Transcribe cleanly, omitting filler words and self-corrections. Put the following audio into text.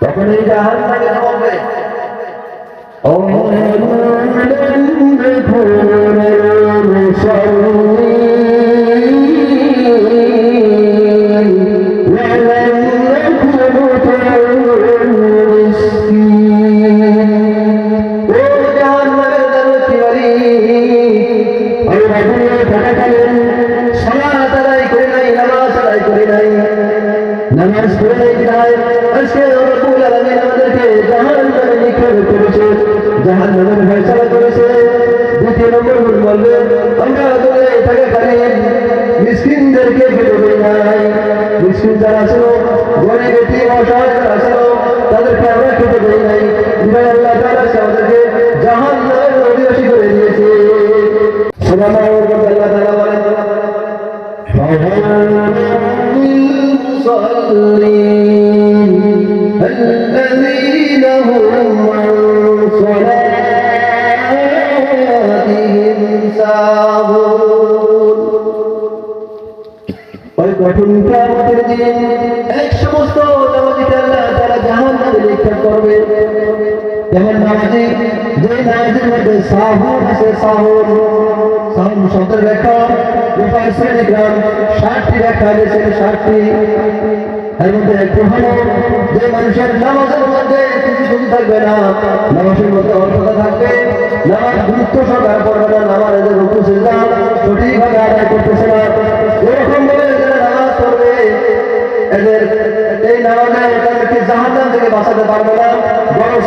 তখন এই জাহান্নামে বলবে নামাজ পড়ে যায় আজকে রব্বুল আলামিন আমাদেরকে জাহান্নামে নিক্ষেপ করেছে, জাহান্নামের ফয়সালা করেছে। দ্বিতীয় নম্বর বলবে আমরা দলে টাকা খালি মিসকিনদেরকে খেতে দেই নাই, মিসকিন যারা ছিল গরিব এতিম অসহায় যারা ছিল তাদেরকে আমরা খেতে দেই নাই। আল্লাহ তাআলা আমাদেরকে জাহান্নামের অধিবাসী করে দিয়েছে। সুবহানাল্লাহ। আল্লাহ তাআলা বলেন الذين هم عن صلاتهم ساهون। ওই কঠিন কিয়ামতের দিন এক সমস্ত নামাজীকে আল্লাহ তাআলা জাহান্নামে নিক্ষেপ করবে। যেমন নামাজী, যে নামাজের মধ্যে সাহুন আছে, সাহুন শব্দের ব্যাখ্যা মুফাসসিরিন গ্রাম 60টি ব্যাখ্যা দিয়েছেন, 60টি। এর মধ্যে একটি হলো যে মানুষের নামাজের মধ্যে কিছু থাকবে না, নামাজের মধ্যে অর্থতা থাকবে, নামাজ গুরুত্ব সহকারে পড়বে না, নামাজের রুকু সিজদা সঠিকভাবে আদায় করতেছে না, এরকম ভাবে যারা নামাজ পড়বে এদের এই নামাজে তাদেরকে জাহান্নাম থেকে বাঁচাতে পারবে না, বরং